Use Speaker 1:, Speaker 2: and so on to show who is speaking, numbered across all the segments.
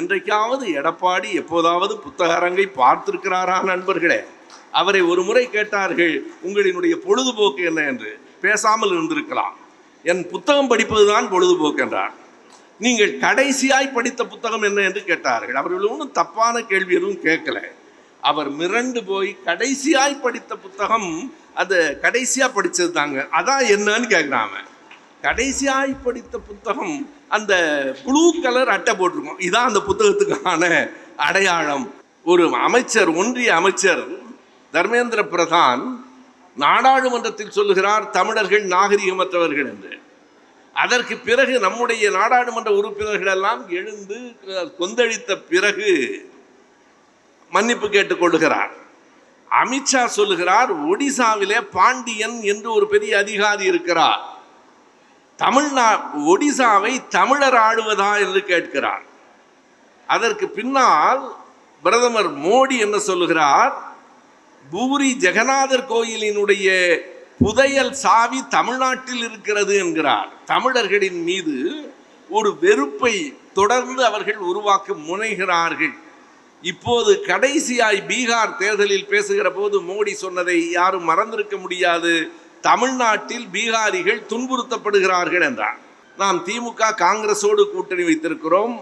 Speaker 1: என்றைக்காவது எடப்பாடி எப்போதாவது புத்தக அரங்கை பார்த்திருக்கிறாரா நண்பர்களே? அவரை ஒரு முறை கேட்டார்கள், உங்களினுடைய பொழுதுபோக்கு என்ன என்று. பேசாமல் இருந்திருக்கலாம். என் புத்தகம் படிப்பதுதான் பொழுதுபோக்கு என்றார். நீங்கள் கடைசியாய் படித்த புத்தகம் என்ன என்று கேட்டார்கள். அவர்கள் ஒன்றும் தப்பான கேள்வி எதுவும் கேட்கல. அவர் மிரண்டு போய் கடைசியாய் படித்த புத்தகம் அது கடைசியா படிச்சது தாங்க, அதான் என்னன்னு கேட்குறாங்க. கடைசியாய் படித்த புத்தகம் அந்த ப்ளூ கலர் அட்டை போட்டிருக்கோம், இதான் அந்த புத்தகத்துக்கான அடையாளம். ஒரு அமைச்சர், ஒன்றிய அமைச்சர் தர்மேந்திர பிரதான் நாடாளுமன்றத்தில் சொல்லுகிறார் தமிழர்கள் நாகரிகமற்றவர்கள் என்று. அதற்கு பிறகு நம்முடைய நாடாளுமன்ற உறுப்பினர்கள் எல்லாம் எழுந்து கொந்தளித்த பிறகு மன்னிப்பு கேட்டுக் கொள்ளுகிறார். அமித்ஷா சொல்லுகிறார், ஒடிசாவிலே பாண்டியன் என்று ஒரு பெரிய அதிகாரி இருக்கிறார், ஒடிசாவை தமிழர் ஆளுவதா என்று கேட்கிறார். அதற்கு பின்னால் பிரதமர் மோடி என்ன சொல்லுகிறார், பூரி ஜெகநாதர் கோயிலினுடைய புதையல் சாவி தமிழ்நாட்டில் இருக்கிறது என்கிறார். தமிழர்களின் மீது ஒரு வெறுப்பை தொடர்ந்து அவர்கள் உருவாக்க முனைகிறார்கள். இப்போது கடைசியாய் பீகார் தேர்தலில் பேசுகிற போது மோடி சொன்னதை யாரும் மறந்திருக்க முடியாது. தமிழ்நாட்டில் பீகாரிகள் துன்புறுத்தப்படுகிறார்கள் என்றார். நாம் திமுக காங்கிரஸோடு கூட்டணி வைத்திருக்கிறோம்,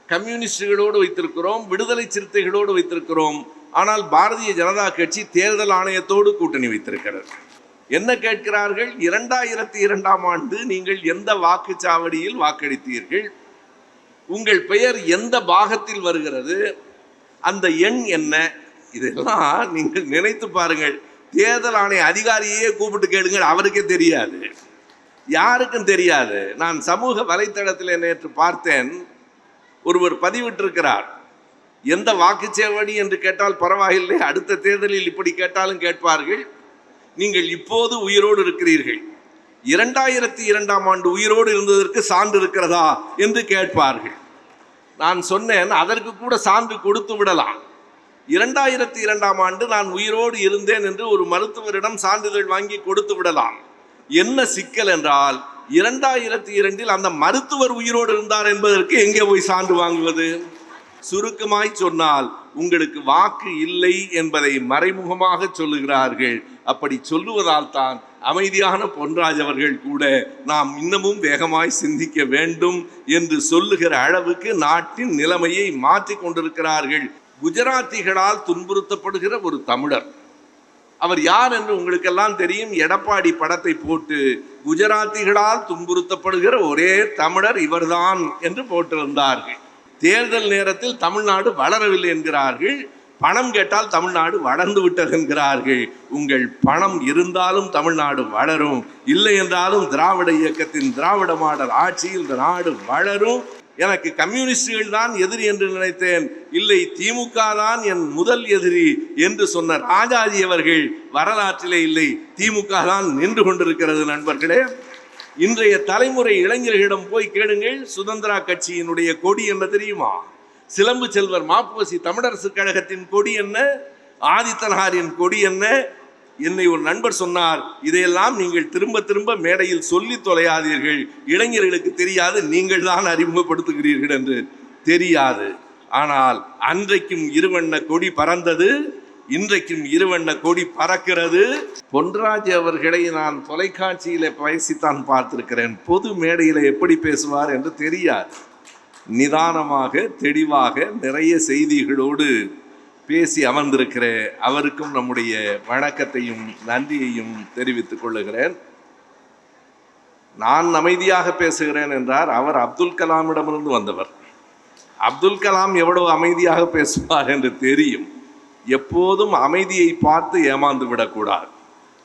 Speaker 1: கம்யூனிஸ்டுகளோடு வைத்திருக்கிறோம், விடுதலை சிறுத்தைகளோடு வைத்திருக்கிறோம். ஆனால் பாரதிய ஜனதா கட்சி தேர்தல் ஆணையத்தோடு கூட்டணி வைத்திருக்கிறது. என்ன கேட்கிறார்கள்? 2002ஆம் ஆண்டு நீங்கள் எந்த வாக்குச்சாவடியில் வாக்களித்தீர்கள், உங்கள் பெயர் எந்த பாகத்தில் வருகிறது, அந்த எண் என்ன? இதெல்லாம் நீங்கள் நினைத்து பாருங்கள். தேர்தல் ஆணைய அதிகாரியே கூப்பிட்டு கேளுங்கள், அவருக்கே தெரியாது, யாருக்கும் தெரியாது. நான் சமூக வலைத்தளத்தில் நேற்று பார்த்தேன், ஒருவர் பதிவிட்டிருக்கிறார், எந்த வாக்குச்சாவடி என்று கேட்டால் பரவாயில்லை, அடுத்த தேர்தலில் இப்படி கேட்டாலும் கேட்பார்கள், நீங்கள் இப்போது உயிரோடு இருக்கிறீர்கள், 2002ஆம் ஆண்டு உயிரோடு இருந்ததற்கு சான்று இருக்கிறதா என்று கேட்பார்கள். நான் சொன்னேன், அதற்கு கூட சான்று கொடுத்து விடலாம். 2002ஆம் ஆண்டு நான் உயிரோடு இருந்தேன் என்று ஒரு மருத்துவரிடம் சான்றிதழ் வாங்கி கொடுத்து விடலாம். என்ன சிக்கல் என்றால், 2002இல் அந்த மருத்துவர் உயிரோடு இருந்தார் என்பதற்கு எங்கே போய் சான்று வாங்குவது? சுருக்கமாய் சொன்னால், உங்களுக்கு வாக்கு இல்லை என்பதை மறைமுகமாக சொல்லுகிறார்கள். அப்படி சொல்லுவதால் தான் அமைதியான பொன்ராஜ் அவர்கள் கூட நாம் இன்னமும் வேகமாய் சிந்திக்க வேண்டும் என்று சொல்லுகிற அளவுக்கு நாட்டின் நிலைமையை மாற்றி கொண்டிருக்கிறார்கள். குஜராத்திகளால் துன்புறுத்தப்படுகிற ஒரு தமிழர், அவர் யார் என்று உங்களுக்கெல்லாம் தெரியும். எடப்பாடி படத்தை போட்டு குஜராத்திகளால் துன்புறுத்தப்படுகிற ஒரே தமிழர் இவர்தான் என்று போட்டிருந்தார்கள். தேர்தல் நேரத்தில் தமிழ்நாடு வளரவில்லை என்கிறார்கள், பணம் கேட்டால் தமிழ்நாடு வளர்ந்து விட்டது என்கிறார்கள். உங்கள் பணம் இருந்தாலும் தமிழ்நாடு வளரும், இல்லை என்றாலும் திராவிட இயக்கத்தின் திராவிட மாடல் ஆட்சியில் இந்த நாடு வளரும். எனக்கு கம்யூனிஸ்டுகள் தான் எதிரி என்று நினைத்தேன், இல்லை திமுக தான் என் முதல் எதிரி என்று சொன்ன ராஜாஜி அவர்கள் வரலாற்றிலே இல்லை, திமுக தான் நின்று கொண்டிருக்கிறது. நண்பர்களே, இன்றைய தலைமுறை இளைஞர்களிடம் போய் கேளுங்கள், சுதந்திரா கட்சியினுடைய கொடி என்ன தெரியுமா? சிலம்பு செல்வர் மாப்போசி தமிழரசு கழகத்தின் கொடி என்ன? ஆதித்தனாரின் கொடி என்ன? என்னை ஒரு நண்பர் சொன்னார், இதையெல்லாம் நீங்கள் திரும்ப திரும்ப மேடையில் சொல்லி தொலையாதீர்கள், இளைஞர்களுக்கு தெரியாது, நீங்கள் தான் அறிமுகப்படுத்துகிறீர்கள் என்று. தெரியாது. ஆனால் அன்றைக்கும் இருவண்ண கொடி பறந்தது, இன்றைக்கும் இருவண்ண கொடி பறக்கிறது. பொன்ராஜ் அவர்களை நான் தொலைக்காட்சியில பேசித்தான் பார்த்திருக்கிறேன், பொது மேடையில எப்படி பேசுவார் என்று தெரியாது. நிதானமாக தெளிவாக நிறைய செய்திகளோடு பேசி அமர்ந்திருக்கிற அவருக்கும் நம்முடைய வணக்கத்தையும் நன்றியையும் தெரிவித்துக் கொள்ளுகிறேன். நான் அமைதியாக பேசுகிறேன் என்றார். அவர் அப்துல் கலாமிடமிருந்து வந்தவர். அப்துல் கலாம் எவ்வளவு அமைதியாக பேசுவார் என்று தெரியும். எப்போதும் அமைதியை பார்த்து ஏமாந்து விடக்கூடாது.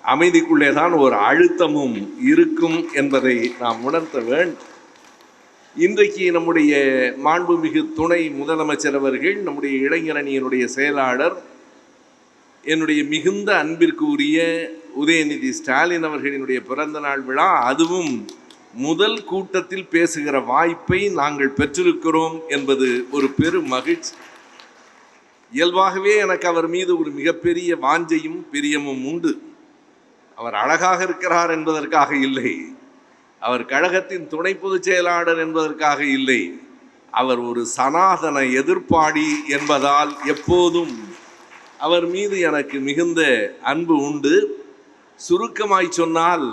Speaker 1: அமைதிக்குள்ளே தான் ஒரு அழுத்தமும் இருக்கும் என்பதை நாம் உணர்த்த வேண்டும். இன்றைக்கு நம்முடைய மாண்புமிகு துணை முதலமைச்சர் அவர்கள், நம்முடைய இளைஞரணியினுடைய செயலாளர், என்னுடைய மிகுந்த அன்பிற்கு உரிய உதயநிதி ஸ்டாலின் அவர்களினுடைய பிறந்த நாள் விழா, அதுவும் முதல் கூட்டத்தில் பேசுகிற வாய்ப்பை நாங்கள் பெற்றிருக்கிறோம் என்பது ஒரு பெரும் மகிழ்ச்சி. இயல்பாகவே எனக்கு அவர் மீது ஒரு மிகப்பெரிய வாஞ்சையும் பிரியமும் உண்டு. அவர் அழகாக இருக்கிறார் என்பதற்காக இல்லை, அவர் கழகத்தின் துணை பொதுச் செயலாளர் என்பதற்காக இல்லை, அவர் ஒரு சனாதன எதிர்ப்பாளி என்பதால் எப்போதும் அவர் மீது எனக்கு மிகுந்த அன்பு உண்டு. சுருக்கமாய் சொன்னால்,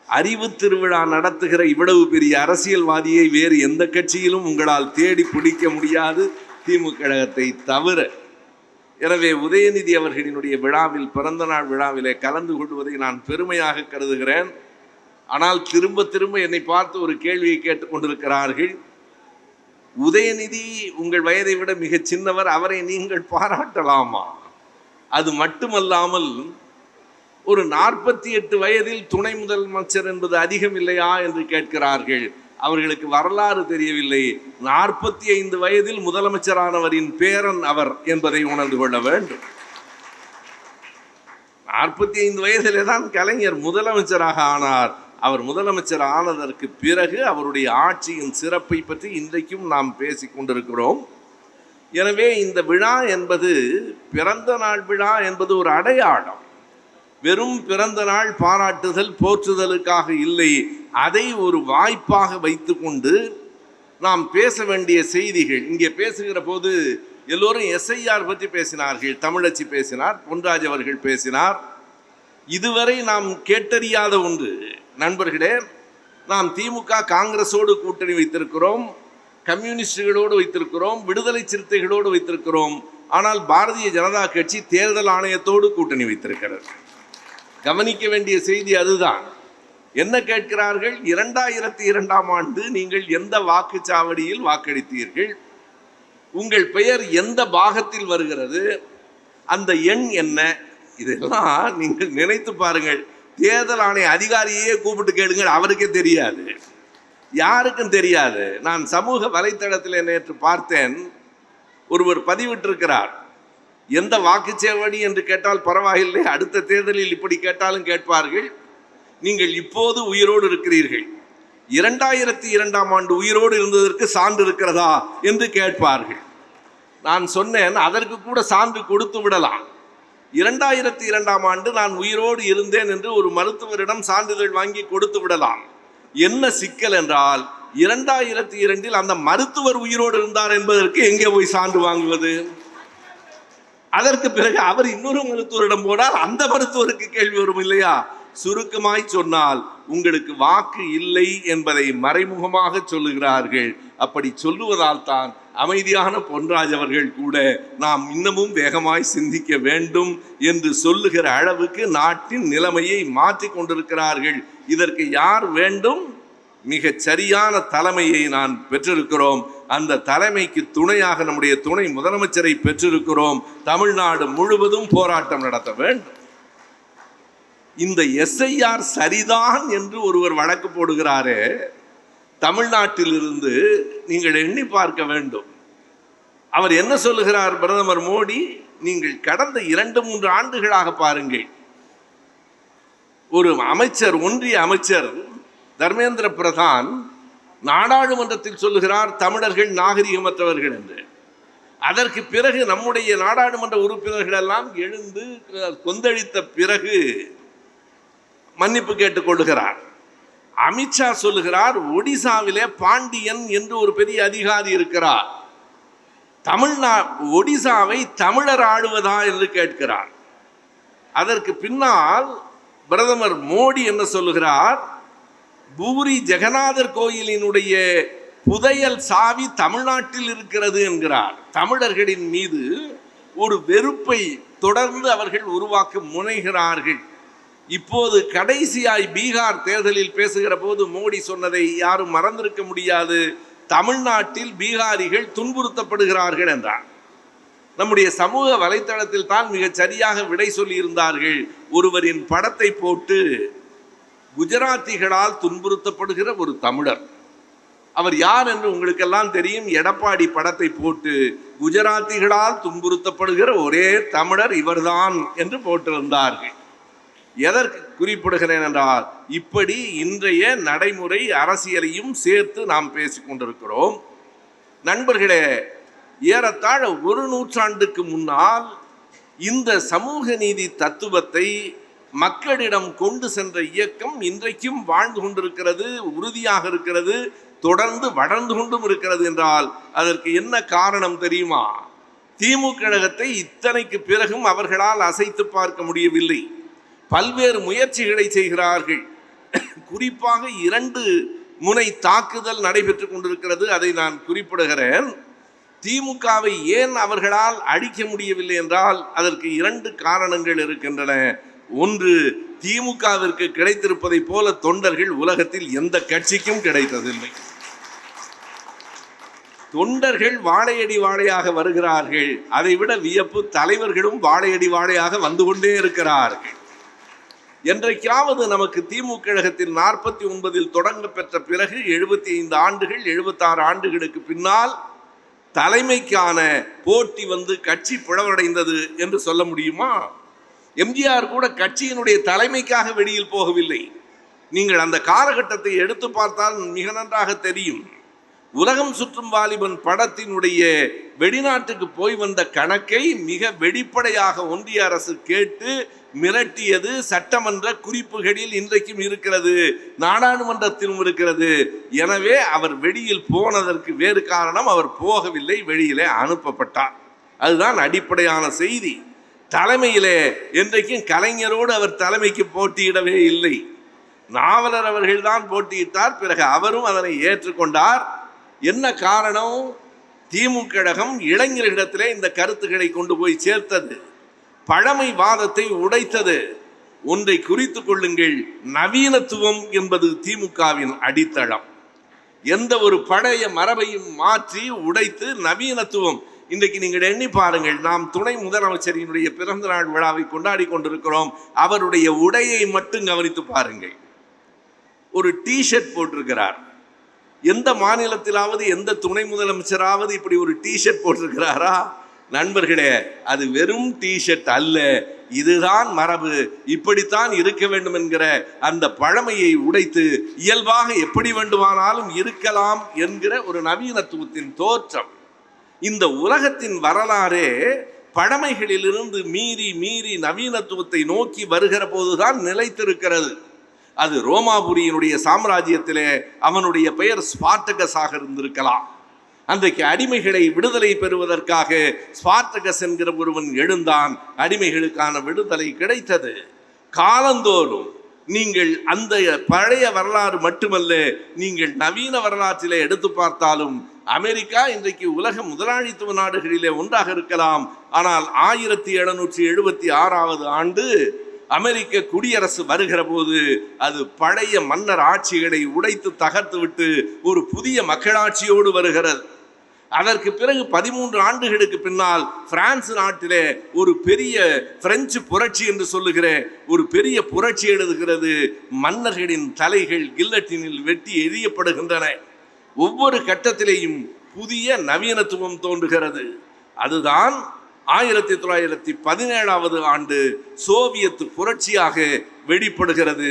Speaker 1: அறிவு திருவிழா நடத்துகிற இவ்வளவு பெரிய அரசியல்வாதியை வேறு எந்த கட்சியிலும் உங்களால் தேடி பிடிக்க முடியாது, திமுக கழகத்தை தவிர. எனவே உதயநிதி அவர்களினுடைய விழாவில், பிறந்த நாள் விழாவிலே கலந்து கொள்வதை நான் பெருமையாக கருதுகிறேன். ஆனால் திரும்ப திரும்ப என்னை பார்த்து ஒரு கேள்வியை கேட்டுக்கொண்டிருக்கிறார்கள். உதயநிதி உங்கள் வயதை விட மிக சின்னவர், அவரை நீங்கள் பாராட்டலாமா? அது மட்டுமல்லாமல் ஒரு 48 வயதில் துணை முதலமைச்சர் என்பது அதிகம் இல்லையா என்று கேட்கிறார்கள். அவர்களுக்கு வரலாறு தெரியவில்லை. 45 வயதில் முதலமைச்சரானவரின் பேரன் அவர் என்பதை உணர்ந்து கொள்ள வேண்டும். 45 வயதிலே தான் கலைஞர் முதலமைச்சராக ஆனார். அவர் முதலமைச்சர் ஆனதற்கு பிறகு அவருடைய ஆட்சியின் சிறப்பை பற்றி இன்றைக்கும் நாம் பேசிக் கொண்டிருக்கிறோம். எனவே இந்த விழா என்பது, பிறந்த நாள் விழா என்பது ஒரு அடையாளம். வெறும் பிறந்த நாள் பாராட்டுதல் போற்றுதலுக்காக இல்லை, அதை ஒரு வாய்ப்பாக வைத்துக்கொண்டு நாம் பேச வேண்டிய செய்திகள். இங்கே பேசுகிற போது எல்லோரும் எஸ்ஐஆர் பற்றி பேசினார்கள். தமிழச்சி பேசினார், பொன்ராஜ் அவர்கள் பேசினார். இதுவரை நாம் கேட்டறியாத ஒன்று நண்பர்களே. நாம் திமுக காங்கிரஸோடு கூட்டணி வைத்திருக்கிறோம், கம்யூனிஸ்டுகளோடு வைத்திருக்கிறோம், விடுதலை சிறுத்தைகளோடு வைத்திருக்கிறோம். ஆனால் பாரதிய ஜனதா கட்சி தேர்தல் ஆணையத்தோடு கூட்டணி வைத்திருக்கிறது. கவனிக்க வேண்டிய செய்தி அதுதான். என்ன கேட்கிறார்கள்? 2002ஆம் ஆண்டு நீங்கள் எந்த வாக்குச்சாவடியில் வாக்களித்தீர்கள்? உங்கள் பெயர் எந்த பாகத்தில் வருகிறது? அந்த எண் என்ன? இதெல்லாம் நீங்கள் நினைத்து பாருங்கள். தேர்தல் ஆணைய அதிகாரியே கூப்பிட்டு கேளுங்கள், அவருக்கே தெரியாது, யாருக்கும் தெரியாது. நான் சமூக வலைத்தளத்தில் நேற்று பார்த்தேன், ஒருவர் பதிவிட்டிருக்கிறார், எந்த வாக்குச்சாவடி என்று கேட்டால் பரவாயில்லை, அடுத்த தேர்தலில் இப்படி கேட்டாலும் கேட்பார்கள், நீங்கள் இப்போது உயிரோடு இருக்கிறீர்கள், 2002ஆம் ஆண்டு உயிரோடு இருந்ததற்கு சான்று இருக்கிறதா என்று கேட்பார்கள். நான் சொன்னேன், அதற்கு கூட சான்று கொடுத்து விடலாம். 2002ஆம் ஆண்டு நான் உயிரோடு இருந்தேன் என்று ஒரு மருத்துவரிடம் சான்றிதழ் வாங்கி கொடுத்து விடலாம். என்ன சிக்கல் என்றால், 2002இல் அந்த மருத்துவர் உயிரோடு இருந்தார் என்பதற்கு எங்கே போய் சான்று வாங்குவது? அதற்கு பிறகு அவர் இன்னொரு மருத்துவரிடம் போனால் அந்த மருத்துவருக்கு கேள்வி வரும் இல்லையா? சுருக்கமாய் சொன்னால், உங்களுக்கு வாக்கு இல்லை என்பதை மறைமுகமாக சொல்லுகிறார்கள். அப்படி சொல்லுவதால் தான் அமைதியான பொன்ராஜ் அவர்கள் கூட நாம் இன்னமும் வேகமாய் சிந்திக்க வேண்டும் என்று சொல்லுகிற அளவுக்கு நாட்டின் நிலைமையை மாற்றி கொண்டிருக்கிறார்கள். இதற்கு யார் வேண்டும்? மிக சரியான தலைமையை நான் பெற்றிருக்கிறோம். அந்த தலைமைக்கு துணையாக நம்முடைய துணை முதலமைச்சரை பெற்றிருக்கிறோம். தமிழ்நாடு முழுவதும் போராட்டம் நடத்த வேண்டும். இந்த எஸ்ஐஆர் சரிதான் என்று ஒருவர் வழக்கு போடுகிறாரே, தமிழ்நாட்டில் இருந்து நீங்கள் எண்ணி பார்க்க வேண்டும். அவர் என்ன சொல்லுகிறார்? பிரதமர் மோடி, நீங்கள் கடந்த 2-3 ஆண்டுகளாக பாருங்கள், ஒரு அமைச்சர், ஒன்றிய அமைச்சர் தர்மேந்திர பிரதான் நாடாளுமன்றத்தில் சொல்லுகிறார் தமிழர்கள் நாகரிகமற்றவர்கள் என்று. அதற்கு பிறகு நம்முடைய நாடாளுமன்ற உறுப்பினர்கள் எல்லாம் எழுந்து கொந்தளித்த பிறகு மன்னிப்பு கேட்டுக்கொள்ளுகிறார். அமித்ஷா சொல்லுகிறார், ஒடிசாவிலே பாண்டியன் என்று ஒரு பெரிய அதிகாரி இருக்கிறார், ஒடிசாவை தமிழர் ஆளுவதா என்று கேட்கிறார். அதற்கு பின்னால் பிரதமர் மோடி என்ன சொல்லுகிறார்? பூரி ஜெகநாதர் கோயிலினுடைய புதையல் சாவி தமிழ்நாட்டில் இருக்கிறது என்கிறார். தமிழர்களின் மீது ஒரு வெறுப்பை தொடர்ந்து அவர்கள் உருவாக்க முனைகிறார்கள். இப்போது கடைசியாய் பீகார் தேர்தலில் பேசுகிற போது மோடி சொன்னதை யாரும் மறந்திருக்க முடியாது. தமிழ்நாட்டில் பீகாரிகள் துன்புறுத்தப்படுகிறார்கள் என்றார். நம்முடைய சமூக வலைத்தளத்தில் தான் மிகச் சரியாக விடை சொல்லி இருந்தார்கள். ஒருவரின் படத்தை போட்டு, குஜராத்திகளால் துன்புறுத்தப்படுகிற ஒரு தமிழர், அவர் யார் என்று உங்களுக்கெல்லாம் தெரியும், எடப்பாடி படத்தை போட்டு குஜராத்திகளால் துன்புறுத்தப்படுகிற ஒரே தமிழர் இவர்தான் என்று போட்டிருந்தார்கள். எதற்கு குறிப்பிடுகிறேன் என்றால், இப்படி இன்றைய நடைமுறை அரசியலையும் சேர்த்து நாம் பேசிக் கொண்டிருக்கிறோம். நண்பர்களே, ஏறத்தாழ 1 நூற்றாண்டுக்கு முன்னால் இந்த சமூக நீதி தத்துவத்தை மக்களிடம் கொண்டு சென்ற இயக்கம் இன்றைக்கும் வாழ்ந்து கொண்டிருக்கிறது, உறுதியாக இருக்கிறது. தொடர்ந்து வளர்ந்து கொண்டும் இருக்கிறது என்றால் அதற்கு என்ன காரணம் தெரியுமா? திமுக கழகத்தை இத்தனைக்கு பிறகும் அவர்களால் அசைத்து பார்க்க முடியவில்லை. பல்வேறு முயற்சிகளை செய்கிறார்கள். குறிப்பாக 2 முனை தாக்குதல் நடைபெற்று கொண்டிருக்கிறது. அதை நான் குறிப்பிடுகிறேன். திமுகவை ஏன் அவர்களால் அழிக்க முடியவில்லை என்றால் அதற்கு 2 காரணங்கள் இருக்கின்றன. ஒன்று, திமுகவிற்கு கிடைத்திருப்பதை போல தொண்டர்கள் உலகத்தில் எந்த கட்சிக்கும் கிடைத்ததில்லை. தொண்டர்கள் வாழையடி வாழையாக வருகிறார்கள். அதைவிட வியப்பு, தலைவர்களும் வாழையடி வாழையாக வந்து கொண்டே இருக்கிறார்கள். என்றைக்காவது நமக்கு திமுக கழகத்தில் 49 தொடங்க பெற்ற பிறகு 75 ஆண்டுகள் 76 ஆண்டுகளுக்கு பின்னால் தலைமைக்கான போட்டி வந்து கட்சி பிளவடைந்தது என்று சொல்ல முடியுமா? எம்ஜிஆர் கூட கட்சியினுடைய தலைமைக்காக வெளியில் போகவில்லை. நீங்கள் அந்த காலகட்டத்தை எடுத்து பார்த்தால் மிக நன்றாக தெரியும். உலகம் சுற்றும் வாலிபன் படத்தினுடைய வெளிநாட்டுக்கு போய் வந்த கணக்கை மிக வெளிப்படையாக ஒன்றிய அரசு கேட்டு மிரட்டியது சட்டமன்ற குறிப்புகளில் இன்றைக்கும் இருக்கிறது, நாடாளுமன்றத்திலும் இருக்கிறது. எனவே அவர் வெளியில் போனதற்கு வேறு காரணம், அவர் போகவில்லை, வெளியிலே அனுப்பப்பட்டார். அதுதான் அடிப்படையான செய்தி. தலைமையிலே என்றைக்கும் கலைஞரோடு அவர் தலைமைக்கு போட்டியிடவே இல்லை. நாவலர் அவர்கள் தான் போட்டியிட்டார். பிறகு அவரும் அதனை ஏற்றுக்கொண்டார். என்ன காரணம்? திமுக கழகம் இளைஞர்களிடத்திலே இந்த கருத்துக்களை கொண்டு போய் சேர்த்தது, பழமைவாதத்தை உடைத்தது. ஒன்றை குறித்து கொள்ளுங்கள், நவீனத்துவம் என்பது திமுகவின் அடித்தளம். எந்த ஒரு பழைய மரபையும் மாற்றி உடைத்து நவீனத்துவம். இன்றைக்கு நீங்கள் எண்ணி பாருங்கள், நாம் துணை முதலமைச்சரினுடைய பிறந்த நாள் விழாவை கொண்டாடி கொண்டிருக்கிறோம். அவருடைய உடையை மட்டும் கவனித்து பாருங்கள். ஒரு டிஷர்ட் போட்டிருக்கிறார். எந்த மாநிலத்திலாவது எந்த துணை முதலமைச்சராவது இப்படி ஒரு டிஷர்ட் போட்டிருக்கிறாரா? நண்பர்களே, அது வெறும் டிஷர்ட் அல்ல, இதுதான் மரபு, இப்படித்தான் இருக்க வேண்டும் என்கிற அந்த பழமையை உடைத்து இயல்பாக எப்படி வேண்டுமானாலும் இருக்கலாம் என்கிற ஒரு நவீனத்துவத்தின் தோற்றம். இந்த உலகத்தின் வரலாறே பழமைகளிலிருந்து மீறி மீறி நவீனத்துவத்தை நோக்கி வருகிற போதுதான் நிலைத்திருக்கிறது. அது ரோமாபுரியினுடைய சாம்ராஜ்யத்திலே அவனுடைய பெயர் ஸ்பார்டகஸாக இருந்திருக்கலாம். அன்றைக்கு அடிமைகளை விடுதலை பெறுவதற்காக ஸ்பார்டகஸ் என்கிற ஒருவன் எழுந்தான். அடிமைகளுக்கான விடுதலை கிடைத்தது. காலந்தோறும் நீங்கள் அந்த பழைய வரலாறு மட்டுமல்ல, நீங்கள் நவீன வரலாற்றிலே எடுத்து பார்த்தாலும் அமெரிக்கா இன்றைக்கு உலக முதலாளித்துவ நாடுகளிலே ஒன்றாக இருக்கலாம். ஆனால் 1776 ஆண்டு அமெரிக்க குடியரசு வருகிற போது அது பழைய மன்னர் ஆட்சிகளை உடைத்து தகர்த்து விட்டு ஒரு புதிய மக்களாட்சியோடு வருகிறது. அதற்கு பிறகு 13 ஆண்டுகளுக்கு பின்னால் பிரான்ஸ் நாட்டிலே ஒரு பெரிய பிரெஞ்சு புரட்சி என்று சொல்லுகிற ஒரு பெரிய புரட்சி எழுதுகிறது. மன்னர்களின் தலைகள் கில்லட்டினில் வெட்டி எரியப்படுகின்றன. ஒவ்வொரு கட்டத்திலேயும் புதிய நவீனத்துவம் தோன்றுகிறது. அதுதான் 1917 ஆண்டு சோவியத் புரட்சியாக வெளிப்படுகிறது.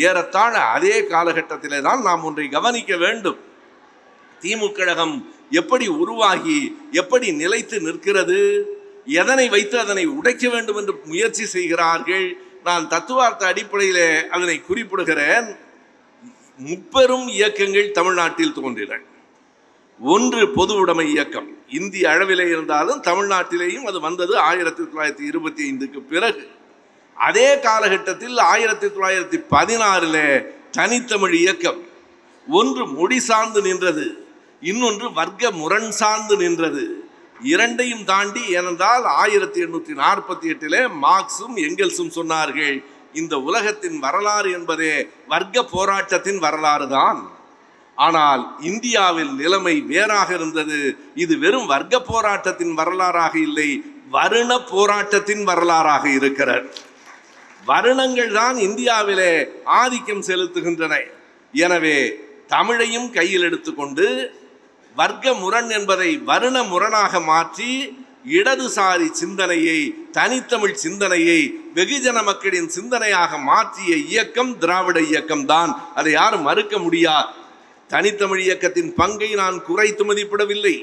Speaker 1: ஏறத்தாழ அதே காலகட்டத்திலே தான் நாம் ஒன்றை கவனிக்க வேண்டும். திமுக கழகம் எப்படி உருவாகி எப்படி நிலைத்து நிற்கிறது, எதனை வைத்து அதனை உடைக்க வேண்டும் என்று முயற்சி செய்கிறார்கள். நான் தத்துவார்த்த அடிப்படையிலே அதனை குறிப்பிடுகிறேன். முப்பெரும் இயக்கங்கள் தமிழ்நாட்டில் தோன்றின. ஒன்று பொது உடைமை இயக்கம், இந்திய அளவிலே இருந்தாலும் தமிழ்நாட்டிலேயும் அது வந்தது 1925க்கு பிறகு. அதே காலகட்டத்தில் 1916 தனித்தமிழ் இயக்கம். ஒன்று மொழி சார்ந்து நின்றது, இன்னொன்று வர்க்க முரண் சார்ந்து நின்றது. இரண்டையும் தாண்டி, ஏனென்றால் 1848 மார்க்சும் எங்கெல்ஸும் சொன்னார்கள், இந்த உலகத்தின் வரலாறு என்பதே வர்க்க போராட்டத்தின் வரலாறு தான். ஆனால் இந்தியாவில் நிலைமை வேறாக இருந்தது. இது வெறும் வர்க்க போராட்டத்தின் வரலாறாக இல்லை, வருண போராட்டத்தின் வரலாறாக இருக்கிறது. வருணங்கள் தான் இந்தியாவிலே ஆதிக்கம் செலுத்துகின்றன. எனவே தமிழையும் கையில் எடுத்துக்கொண்டு வர்க்க முரண் என்பதை வருண முரணாக மாற்றி இடதுசாரி சிந்தனையை, தனித்தமிழ் சிந்தனையை வெகுஜன மக்களின் சிந்தனையாக மாற்றிய இயக்கம் திராவிட இயக்கம் தான். அதை யாரும் மறுக்க முடியாது. தனித்தமிழ் இயக்கத்தின் பங்கை நான் குறைத்து மதிப்பிடவில்லை,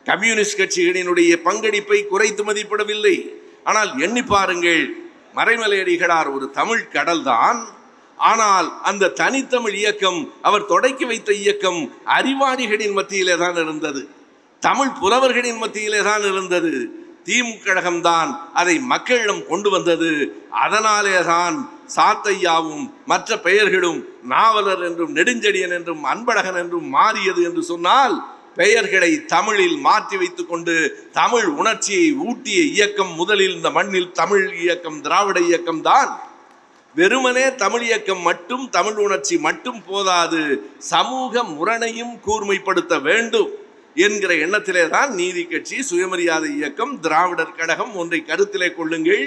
Speaker 1: கம்யூனிஸ்ட் கட்சிகளினுடைய பங்களிப்பை குறைத்து மதிப்பிடவில்லை. ஆனால் எண்ணி பாருங்கள், மறைமலையடிகளார் ஒரு தமிழ் கடல் தான். ஆனால் அந்த தனித்தமிழ் இயக்கம், அவர் தொடக்கி வைத்த இயக்கம் அறிவாளிகளின் மத்தியிலே தான் இருந்தது, தமிழ் புலவர்களின் மத்தியிலே தான் இருந்தது. திமுக கழகம்தான் அதை மக்களிடம் கொண்டு வந்தது. அதனாலே தான் சாத்தையாவும் மற்ற பெயர்களும் நாவலர் என்றும் நெடுஞ்செழியன் என்றும் அன்பழகன் என்றும் மாறியது என்று சொன்னால், பெயர்களை தமிழில் மாற்றி வைத்துக் கொண்டு தமிழ் உணர்ச்சியை ஊட்டிய இயக்கம் முதலில் இந்த மண்ணில் தமிழ் இயக்கம், திராவிட இயக்கம் தான். வெறுமனே தமிழ் இயக்கம் மட்டும், தமிழ் உணர்ச்சி மட்டும் போதாது, சமூக முரணையும் கூர்மைப்படுத்த வேண்டும் என்கிற எண்ணத்திலே தான் நீதி கட்சி, சுயமரியாதை இயக்கம், திராவிடர் கழகம். ஒன்றை கருத்திலே கொள்ளுங்கள்,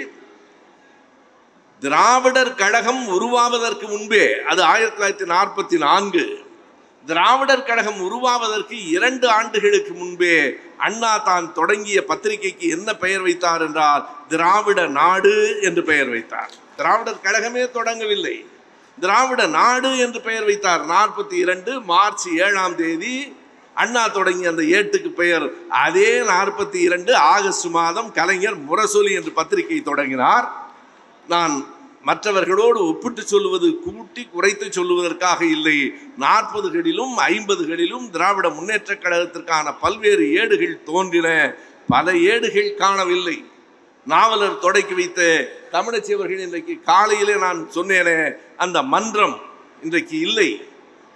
Speaker 1: திராவிடர் கழகம் உருவாவதற்கு முன்பே, அது 1944, திராவிடர் கழகம் உருவாவதற்கு 2 ஆண்டுகளுக்கு முன்பே அண்ணா தான் தொடங்கிய பத்திரிகைக்கு என்ன பெயர் வைத்தார் என்றால் திராவிட நாடு என்று பெயர் வைத்தார். திராவிடர் கழகமே தொடங்கவில்லை, திராவிட நாடு என்று பெயர் வைத்தார். 42 மார்ச் 7ஆம் தேதி அண்ணா தொடங்கிய அந்த ஏட்டுக்கு பெயர். அதே 42 ஆகஸ்ட் மாதம் கலைஞர் முரசொலி என்று பத்திரிகை தொடங்கினார். நான் மற்றவர்களோடு ஒப்பிட்டு சொல்லுவது, கூட்டி குறைத்து சொல்லுவதற்காக இல்லை. 40களிலும் 50களிலும் திராவிட முன்னேற்ற கழகத்திற்கான பல்வேறு ஏடுகள் தோன்றின, பல ஏடுகள் காணவில்லை. நாவலர் தொடக்கி வைத்த தமிழச்சி அவர்கள் இன்றைக்கு காலையிலே நான் சொன்னேனே, அந்த மன்றம் இன்றைக்கு இல்லை.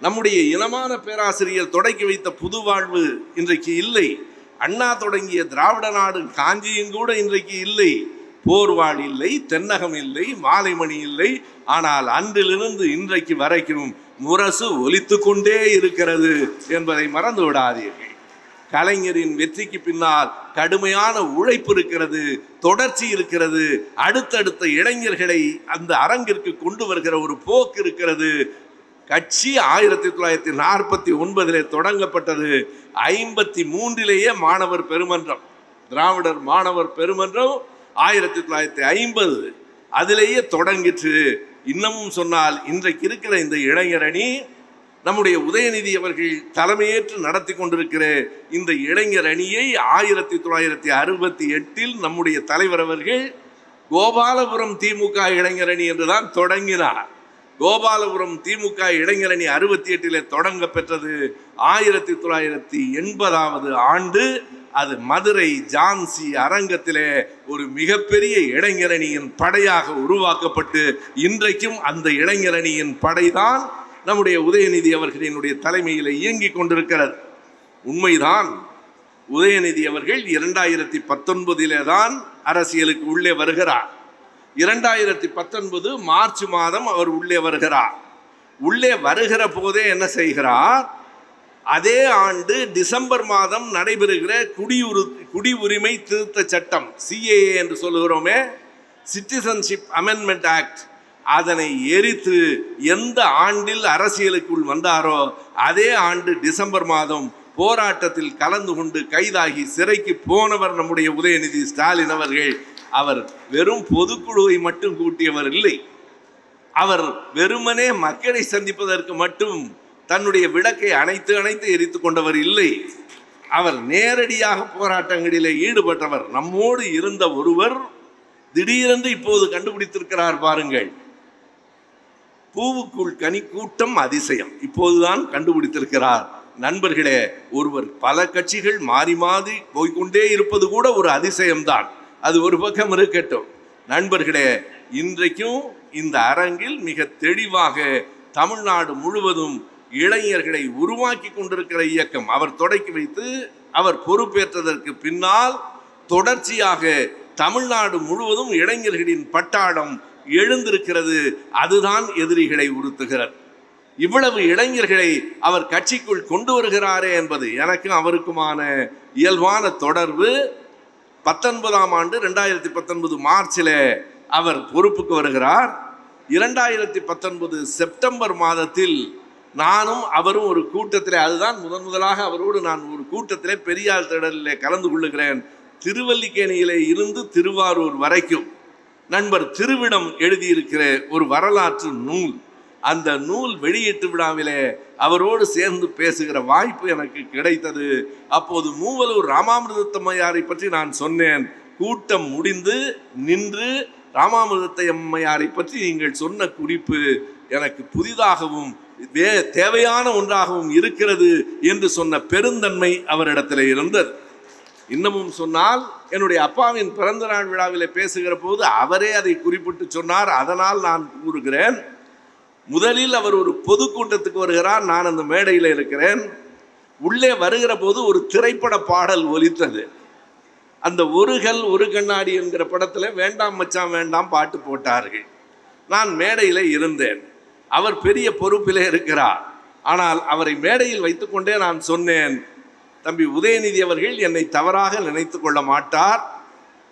Speaker 1: நம்முடைய இனமான பேராசிரியர் தொடக்கி வைத்த புது வாழ்வு இன்றைக்கு இல்லை. அண்ணா தொடங்கிய திராவிட நாடு காஞ்சியும் கூட இன்றைக்கு இல்லை. போர்வாள் இல்லை, தென்னகம் இல்லை, மாலைமணி இல்லை. ஆனால் அன்றிலிருந்து இன்றைக்கு வரைக்கும் முரசு ஒலித்து கொண்டே இருக்கிறது என்பதை மறந்து விடாதீர்கள். கலைஞரின் வெற்றிக்கு பின்னால் கடுமையான உழைப்பு இருக்கிறது, தொடர்ச்சி இருக்கிறது, அடுத்தடுத்த இளைஞர்களை அந்த அரங்கிற்கு கொண்டு வருகிற ஒரு போக்கு இருக்கிறது. கட்சி 1949 தொடங்கப்பட்டது. 53 மாணவர் பெருமன்றம், திராவிடர் மாணவர் பெருமன்றம் 1950 அதிலேயே தொடங்கிற்று. இன்னமும் சொன்னால் இன்றைக்கு இருக்கிற இந்த இளைஞர் அணி, நம்முடைய உதயநிதி அவர்கள் தலைமையேற்று நடத்தி கொண்டிருக்கிற இந்த இளைஞர் அணியை 1968 நம்முடைய தலைவர் அவர்கள் கோபாலபுரம் திமுக இளைஞர் அணி என்றுதான் தொடங்கினார். கோபாலபுரம் திமுக இளைஞரணி 68 தொடங்க பெற்றது. 1980 ஆண்டு அது மதுரை ஜான்சி அரங்கத்திலே ஒரு மிகப்பெரிய இளைஞரணியின் படையாக உருவாக்கப்பட்டு இன்றைக்கும் அந்த இளைஞரணியின் படைதான் நம்முடைய உதயநிதி அவர்களினுடைய தலைமையில் இயங்கிக் கொண்டிருக்கிறது. உண்மைதான், உதயநிதி அவர்கள் 2019 தான் அரசியலுக்கு உள்ளே வருகிறார். 2019 மார்ச் மாதம் அவர் உள்ளே வருகிறார். உள்ளே வருகிற போதே என்ன செய்கிறார்? அதே ஆண்டு டிசம்பர் மாதம் நடைபெறுகிற குடியுரிமை திருத்த சட்டம், CAA என்று சொல்லுகிறோமே, சிட்டிசன்ஷிப் அமெண்ட்மெண்ட் ஆக்ட், அதனை எரித்து எந்த ஆண்டில் அரசியலுக்குள் வந்தாரோ அதே ஆண்டு டிசம்பர் மாதம் போராட்டத்தில் கலந்து கொண்டு கைதாகி சிறைக்கு போனவர் நம்முடைய உதயநிதி ஸ்டாலின் அவர்கள். அவர் வெறும் பொதுக்குழுவை மட்டும் கூட்டியவர் இல்லை, அவர் வெறுமனே மக்களை சந்திப்பதற்கு மட்டும் தன்னுடைய விளக்கை அணைத்து எரித்து கொண்டவர் இல்லை. அவர் நேரடியாக போராட்டங்களிலே ஈடுபட்டவர். நம்மோடு இருந்த ஒருவர் திடீரென்று இப்போது கண்டுபிடித்திருக்கிறார் பாருங்கள், பூவுக்குள் கனி கூட்டம் அதிசயம், இப்போதுதான் கண்டுபிடித்திருக்கிறார். நண்பர்களே, ஒருவர் பல கட்சிகள் மாறி மாறி போய்கொண்டே இருப்பது கூட ஒரு அதிசயம்தான். அது ஒரு பக்கம் இருக்கட்டும். நண்பர்களே, இன்றைக்கும் இந்த அரங்கில் மிக தெளிவாக தமிழ்நாடு முழுவதும் இளைஞர்களை உருவாக்கி கொண்டிருக்கிற இயக்கம் அவர் தொடக்கி வைத்து அவர் பொறுப்பேற்றதற்கு பின்னால் தொடர்ச்சியாக தமிழ்நாடு முழுவதும் இளைஞர்களின் பட்டாளம் எழுந்திருக்கிறது. அதுதான் எதிரிகளை உறுத்துகிறது. இவ்வளவு இளைஞர்களை அவர் கட்சிக்குள் கொண்டு வருகிறாரே என்பது எனக்கும் அவருக்குமான இயல்பான தொடர்பு. 19ஆம் ஆண்டு 2019 மார்ச்சில் அவர் பொறுப்புக்கு வருகிறார். 2019 செப்டம்பர் மாதத்தில் நானும் அவரும் ஒரு கூட்டத்திலே, அதுதான் முதலாக அவரோடு நான் ஒரு கூட்டத்திலே பெரியார் திடலிலே கலந்து கொள்ளுகிறேன். திருவல்லிக்கேணியிலே இருந்து திருவாரூர் வரைக்கும் நண்பர் திருவிடம் எழுதியிருக்கிற ஒரு வரலாற்று நூல், அந்த நூல் வெளியீட்டு விழாவிலே அவரோடு சேர்ந்து பேசுகிற வாய்ப்பு எனக்கு கிடைத்தது. அப்போது மூவலூர் ராமாமிர்தத்தம்மையாரை பற்றி நான் சொன்னேன். கூட்டம் முடிந்து நின்று ராமாமிர்தத்தை அம்மையாரை பற்றி நீங்கள் சொன்ன குறிப்பு எனக்கு புதிதாகவும் தேவையான ஒன்றாகவும் இருக்கிறது என்று சொன்ன பெருந்தன்மை அவரிடத்தில் இருந்தது. இன்னமும் சொன்னால், என்னுடைய அப்பாவின் பிறந்த நாள் விழாவில் பேசுகிற போது அவரே அதை குறிப்பிட்டு சொன்னார். அதனால் நான் கூறுகிறேன். முதலில் அவர் ஒரு பொதுக்கூட்டத்துக்கு வருகிறார், நான் அந்த மேடையில் இருக்கிறேன். உள்ளே வருகிற போது ஒரு திரைப்பட பாடல் ஒலித்தது. அந்த ஒரு கல் ஒரு கண்ணாடி என்கிற படத்தில் வேண்டாம் மச்சான் வேண்டாம் பாட்டு போட்டார்கள். நான் மேடையில் இருந்தேன். அவர் பெரிய பொறுப்பிலே இருக்கிறார். ஆனால் அவரை மேடையில் வைத்துக்கொண்டே நான் சொன்னேன், தம்பி உதயநிதி அவர்கள் என்னை தவறாக நினைத்து கொள்ள மாட்டார்,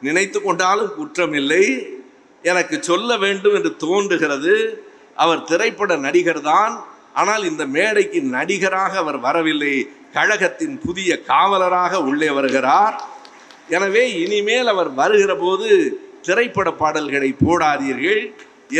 Speaker 1: நினைத்து கொண்டாலும் குற்றமில்லை, எனக்கு சொல்ல வேண்டும் என்று தோன்றுகிறது. அவர் திரைப்பட நடிகர் தான், ஆனால் இந்த மேடைக்கு நடிகராக அவர் வரவில்லை, கழகத்தின் புதிய காவலராக உள்ளே வருகிறார். எனவே இனிமேல் அவர் வருகிற போது திரைப்பட பாடல்களை போடாதீர்கள்.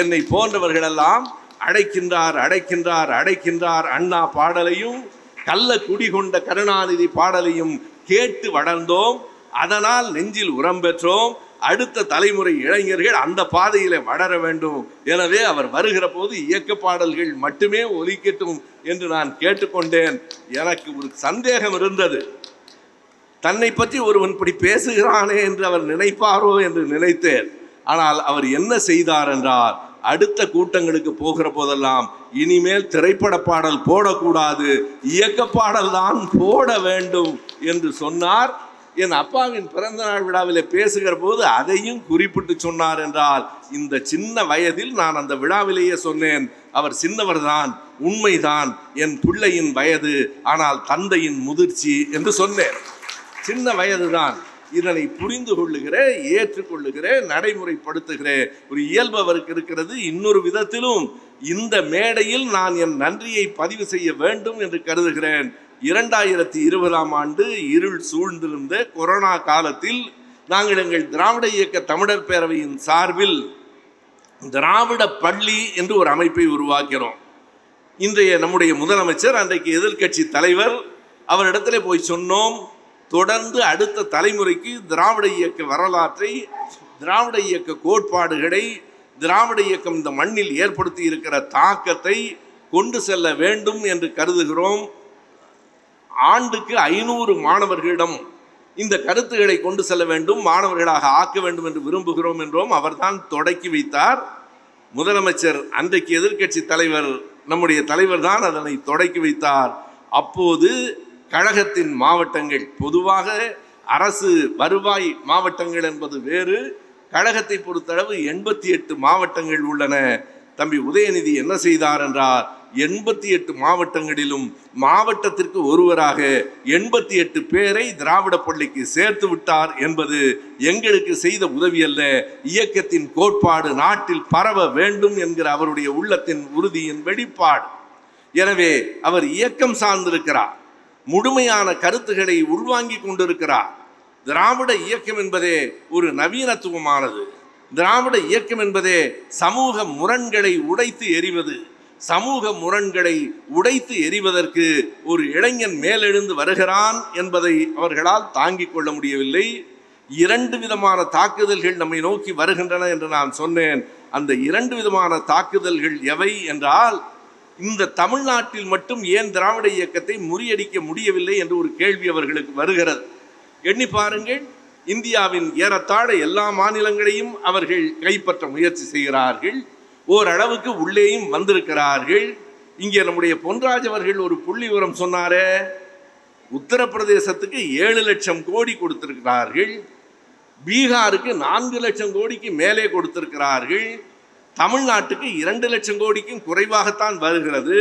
Speaker 1: என்னை போன்றவர்களெல்லாம் அடைக்கின்றார் அடைக்கின்றார் அடைக்கின்றார் அண்ணா பாடலையும் கள்ள குடி கொண்ட கருணாநிதி பாடலையும் கேட்டு வளர்ந்தோம். அதனால் நெஞ்சில் உரம் பெற்றோம். அடுத்த தலைமுறை இளைஞர்கள் அந்த பாதையில வளர வேண்டும். எனவே அவர் வருகிற போது இயக்க பாடல்கள் மட்டுமே ஒலிக்கட்டும் என்று நான் கேட்டுக்கொண்டேன். எனக்கு ஒரு சந்தேகம் இருந்தது, தன்னை பற்றி ஒருவன் இப்படி பேசுகிறானே என்று அவர் நினைப்பாரோ என்று நினைத்தேன். ஆனால் அவர் என்ன செய்தார் என்றால், அடுத்த கூட்டங்களுக்கு போகிற போதெல்லாம் இனிமேல் திரைப்பட பாடல் போடக்கூடாது, இயக்க பாடல் தான் போட வேண்டும் என்று சொன்னார். என் அப்பாவின் பிறந்த நாள் விழாவில் பேசுகிற போது அதையும் குறிப்பிட்டு சொன்னார். என்றால் இந்த சின்ன வயதில் நான் அந்த விழாவிலேயே சொன்னேன், அவர் சின்னவர் தான், உண்மைதான், என் பிள்ளையின் வயது, ஆனால் தந்தையின் முதிர்ச்சி என்று சொன்னேன். சின்ன வயதுதான், இதனை புரிந்து கொள்ளுகிற, ஏற்றுக்கொள்ளுகிற, நடைமுறைப்படுத்துகிற ஒரு இயல்பு அவருக்கு இருக்கிறது. இன்னொரு விதத்திலும் இந்த மேடையில் நான் என் நன்றியை பதிவு செய்ய வேண்டும் என்று கருதுகிறேன். 2020ஆம் ஆண்டு இருள் சூழ்ந்திருந்த கொரோனா காலத்தில் நாங்கள் எங்கள் திராவிட இயக்க தமிழர் பேரவையின் சார்பில் திராவிட பள்ளி என்று ஒரு அமைப்பை உருவாக்கிறோம். இன்றைய நம்முடைய முதலமைச்சர், அன்றைக்கு எதிர்க்கட்சி தலைவர், அவரிடத்திலே போய் சொன்னோம், தொடர்ந்து அடுத்த தலைமுறைக்கு திராவிட இயக்க வரலாற்றை, திராவிட இயக்க கோட்பாடுகளை, திராவிட இயக்கம் இந்த மண்ணில் ஏற்படுத்தி இருக்கிற தாக்கத்தை கொண்டு செல்ல வேண்டும் என்று கருதுகிறோம். ஆண்டுக்கு 500 மாணவர்களிடம் இந்த கருத்துக்களை கொண்டு செல்ல வேண்டும், மாணவர்களாக ஆக்க வேண்டும் என்று விரும்புகிறோம் என்றோம். அவர்தான் தொடக்கி வைத்தார். முதலமைச்சர், அன்றைக்கு எதிர்க்கட்சி தலைவர், நம்முடைய தலைவர் தான் அதனை தொடக்கி வைத்தார். அப்போது கழகத்தின் மாவட்டங்கள், பொதுவாக அரசு வருவாய் மாவட்டங்கள் என்பது வேறு, கழகத்தை பொறுத்தளவு 88 மாவட்டங்கள் உள்ளன. தம்பி உதயநிதி என்ன செய்தார் என்றால், 88 மாவட்டங்களிலும் மாவட்டத்திற்கு ஒருவராக 88 பேரை திராவிட பள்ளிக்கு சேர்த்து விட்டார் என்பது எங்களுக்கு செய்த உதவி அல்ல, இயக்கத்தின் கோட்பாடு நாட்டில் பரவ வேண்டும் என்கிற அவருடைய உள்ளத்தின் உறுதியின் வெளிப்பாடு. எனவே அவர் இயக்கம் சார்ந்திருக்கிறார், முழுமையான கருத்துக்களை உள்வாங்கி கொண்டிருக்கிறார். திராவிட இயக்கம் என்பதே ஒரு நவீனத்துவமானது. திராவிட இயக்கம் என்பதே சமூக முரண்களை உடைத்து எறிவது. சமூக முரண்களை உடைத்து எறிவதற்கு ஒரு இளைஞன் மேலெழுந்து வருகிறான் என்பதை அவர்களால் தாங்கிக் கொள்ள முடியவில்லை. 2 விதமான தாக்குதல்கள் நம்மை நோக்கி வருகின்றன என்று நான் சொன்னேன். அந்த 2 விதமான தாக்குதல்கள் எவை என்றால், இந்த தமிழ்நாட்டில் மட்டும் ஏன் திராவிட இயக்கத்தை முறியடிக்க முடியவில்லை என்று ஒரு கேள்வி அவர்களுக்கு வருகிறது. எண்ணி பாருங்கள், இந்தியாவின் ஏறத்தாழ எல்லா மாநிலங்களையும் அவர்கள் கைப்பற்ற முயற்சி செய்கிறார்கள். ஓரளவுக்கு உள்ளேயும் வந்திருக்கிறார்கள். இங்கே நம்முடைய பொன்ராஜ் அவர்கள் ஒரு புள்ளி விவரம் சொன்னாரே, உத்தரப்பிரதேசத்துக்கு 7 லட்சம் கோடி கொடுத்திருக்கிறார்கள், பீகாருக்கு 4 லட்சம் கோடிக்கு மேலே கொடுத்திருக்கிறார்கள், தமிழ்நாட்டுக்கு 2 லட்சம் கோடிக்கும் குறைவாகத்தான் வருகிறது.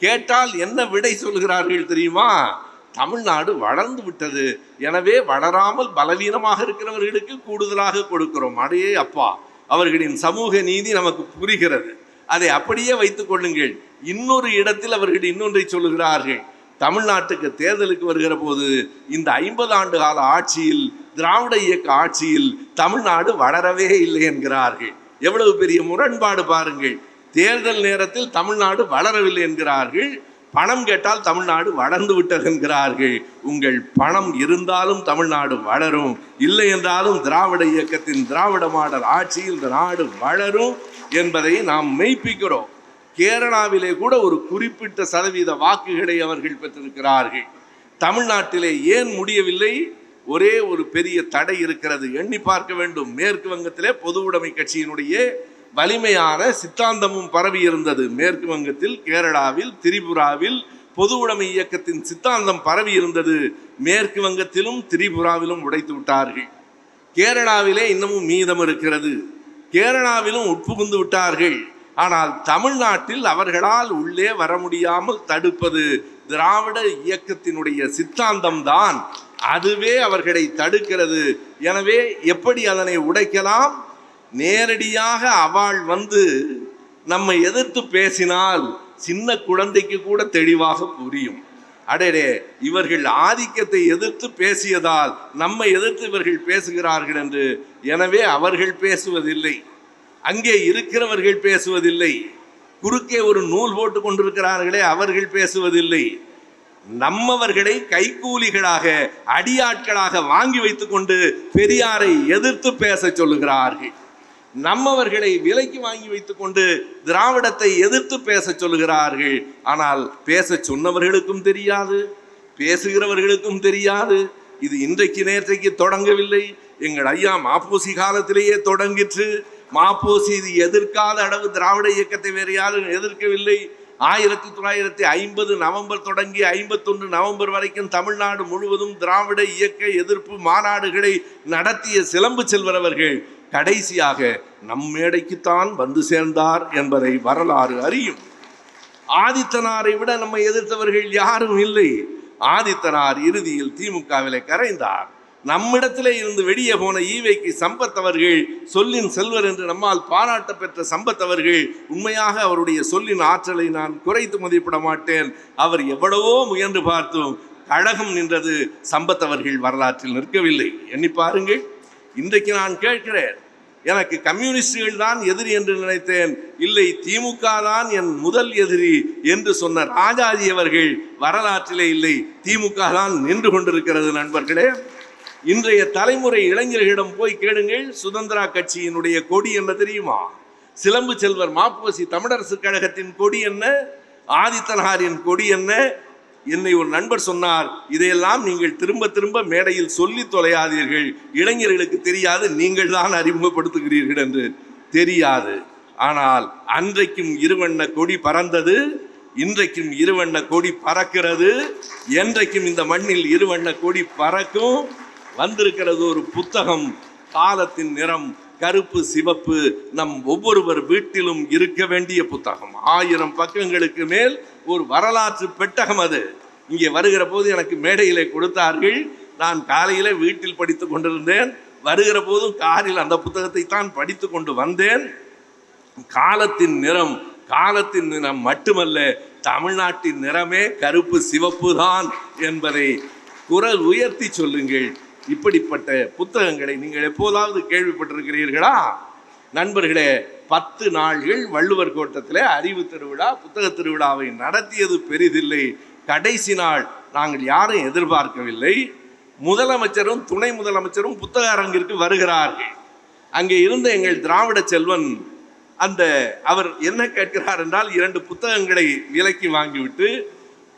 Speaker 1: கேட்டால் என்ன விடை சொல்கிறார்கள் தெரியுமா? தமிழ்நாடு வளர்ந்து விட்டது, எனவே வளராமல் பலவீனமாக இருக்கிறவர்களுக்கு கூடுதலாக கொடுக்கிறோம். அடையே அப்பா, அவர்களின் சமூக நீதி நமக்கு புரிகிறது. அதை அப்படியே வைத்துக் கொள்ளுங்கள். இன்னொரு இடத்தில் அவர்கள் இன்னொன்றை சொல்லுகிறார்கள். தமிழ்நாட்டுக்கு தேர்தலுக்கு வருகிற போது இந்த 50 ஆண்டு கால ஆட்சியில், திராவிட இயக்க ஆட்சியில் தமிழ்நாடு வளரவே இல்லை என்கிறார்கள். எவ்வளவு பெரிய முரண்பாடு பாருங்கள். தேர்தல் நேரத்தில் தமிழ்நாடு வளரவில்லை என்கிறார்கள், பணம் கேட்டால் தமிழ்நாடு வளர்ந்து விட்டது என்கிறார்கள். உங்கள் பணம் இருந்தாலும் தமிழ்நாடு வளரும், இல்லை என்றாலும் திராவிட இயக்கத்தின் திராவிட மாடல் ஆட்சியில் இந்த நாடு வளரும் என்பதை நாம் மெய்ப்பிக்கிறோம். கேரளாவிலே கூட ஒரு குறிப்பிட்ட சதவீத வாக்குகளை அவர்கள் பெற்றிருக்கிறார்கள். தமிழ்நாட்டிலே ஏன் முடியவில்லை? ஒரே ஒரு பெரிய தடை இருக்கிறது, எண்ணி பார்க்க வேண்டும். மேற்கு வங்கத்திலே பொது உடைமை கட்சியினுடைய வலிமையான சித்தாந்தமும் பரவி இருந்தது. மேற்கு வங்கத்தில், கேரளாவில், திரிபுராவில் பொது உடைமை இயக்கத்தின் சித்தாந்தம் பரவி இருந்தது. மேற்கு வங்கத்திலும் திரிபுராவிலும் உடைத்து விட்டார்கள். கேரளாவிலே இன்னமும் மீதம் இருக்கிறது. கேரளாவிலும் உட்புகுந்து விட்டார்கள். ஆனால் தமிழ்நாட்டில் அவர்களால் உள்ளே வர முடியாமல் தடுப்பது திராவிட இயக்கத்தினுடைய சித்தாந்தம் தான். அதுவே அவர்களை தடுக்கிறது. எனவே எப்படி அதனை உடைக்கலாம்? நேரடியாக அவள் வந்து நம்மை எதிர்த்து பேசினால் சின்ன குழந்தைக்கு கூட தெளிவாக புரியும். அடடே, இவர்கள் ஆதிக்கத்தை எதிர்த்து பேசியதால் நம்மை எதிர்த்து இவர்கள் பேசுகிறார்கள் என்று. எனவே அவர்கள் பேசுவதில்லை, அங்கே இருக்கிறவர்கள் பேசுவதில்லை. குறுக்கே ஒரு நூல் போட்டு கொண்டிருக்கிறார்களே, அவர்கள் பேசுவதில்லை. நம்மவர்களை கைக்கூலிகளாக, அடியாட்களாக வாங்கி வைத்துக் கொண்டு பெரியாரை எதிர்த்து பேச சொல்லுகிறார்கள். நம்மவர்களை விலைக்கு வாங்கி வைத்துக் கொண்டு திராவிடத்தை எதிர்த்து பேச சொல்லுகிறார்கள். ஆனால் பேச சொன்னவர்களுக்கும் தெரியாது, பேசுகிறவர்களுக்கும் தெரியாது. இது இன்றைக்கு நேற்றைக்கு தொடங்கவில்லை. எங்கள் ஐயா மாப்போசி காலத்திலேயே தொடங்கிற்று. மாப்போசி இது எதிர்க்காத அளவு திராவிட இயக்கத்தை வேறு யாரும் எதிர்க்கவில்லை. 1950 நவம்பர் தொடங்கி 51 நவம்பர் வரைக்கும் தமிழ்நாடு முழுவதும் திராவிட இயக்க எதிர்ப்பு மாநாடுகளை நடத்திய சிலம்பு செல்வர் அவர்கள் கடைசியாக நம் மேடைக்குத்தான் வந்து சேர்ந்தார் என்பதை வரலாறு அறியும். ஆதித்தனாரை விட நம்மை எதிர்த்தவர்கள் யாரும் இல்லை. ஆதித்தனார் இறுதியில் திமுகவிலே கரைந்தார். நம்மிடத்திலே இருந்து வெளியே போன ஈவைக்கு சம்பத் அவர்கள் சொல்லின் செல்வர் என்று நம்மால் பாராட்ட பெற்ற சம்பத் அவர்கள், உண்மையாக அவருடைய சொல்லின் ஆற்றலை நான் குறைத்து மதிப்பிட மாட்டேன். அவர் எவ்வளவோ முயன்று பார்த்தும் கழகம் நின்றது. சம்பத் அவர்கள் வரலாற்றில் நிற்கவில்லை. எண்ணி பாருங்கள். இன்றைக்கு நான் கேட்கிறேன், எனக்கு கம்யூனிஸ்டுகள் தான் எதிரி என்று நினைத்தேன். இல்லை, திமுக தான் என் முதல் எதிரி என்று சொன்ன ராஜாஜி அவர்கள் வரலாற்றிலே இல்லை, திமுக தான் நின்று கொண்டிருக்கிறது. நண்பர்களே, இன்றைய தலைமுறை இளைஞர்களிடம் போய் கேளுங்கள், சுதந்திரா கட்சியினுடைய கொடி என்ன தெரியுமா? சிலம்பு செல்வர் மாப்போசி தமிழரசு கழகத்தின் கொடி என்ன? ஆதித்தனாரின் கொடி என்ன? என்னை ஒரு நண்பர் சொன்னார், இதையெல்லாம் நீங்கள் திரும்ப திரும்ப மேடையில் சொல்லி தொலையாதீர்கள், இளைஞர்களுக்கு தெரியாது, நீங்கள் தான் அறிமுகப்படுத்துகிறீர்கள் என்று. தெரியாது. ஆனால் அன்றைக்கும் இருவண்ண கொடி பறந்தது, இன்றைக்கும் இருவண்ண கொடி பறக்கிறது. என்றைக்கும் இந்த மண்ணில் இருவண்ண கொடி பறக்கும். வந்திருக்கிறது ஒரு புத்தகம், காலத்தின் நிறம் கருப்பு சிவப்பு, நம் ஒவ்வொருவர் வீட்டிலும் இருக்க வேண்டிய புத்தகம். 1000 பக்கங்களுக்கு மேல் ஒரு வரலாற்று பெட்டகம் அது. இங்கே வருகிற போது எனக்கு மேடையிலே கொடுத்தார்கள். நான் காலையில வீட்டில் படித்து கொண்டிருந்தேன். வருகிற போதும் காரில் அந்த புத்தகத்தை தான் படித்து கொண்டு வந்தேன். காலத்தின் நிறம், காலத்தின் நிறம் மட்டுமல்ல, தமிழ்நாட்டின் நிறமே கருப்பு சிவப்பு தான் என்பதை குரல் உயர்த்தி சொல்லுங்கள். இப்படிப்பட்ட புத்தகங்களை நீங்கள் எப்போதாவது கேள்விப்பட்டிருக்கிறீர்களா? நண்பர்களே, 10 நாள்கள் வள்ளுவர் கோட்டத்திலே அறிவு திருவிழா, புத்தக திருவிழாவை நடத்தியது பெரிதில்லை. கடைசி நாள் நாங்கள் யாரும் எதிர்பார்க்கவில்லை. முதலமைச்சரும் துணை முதலமைச்சரும் புத்தக அரங்கிற்கு வருகிறார்கள். அங்கே இருந்த எங்கள் திராவிட செல்வன் அவர் என்ன கேட்கிறார் என்றால், 2 புத்தகங்களை விலைக்கு வாங்கிவிட்டு,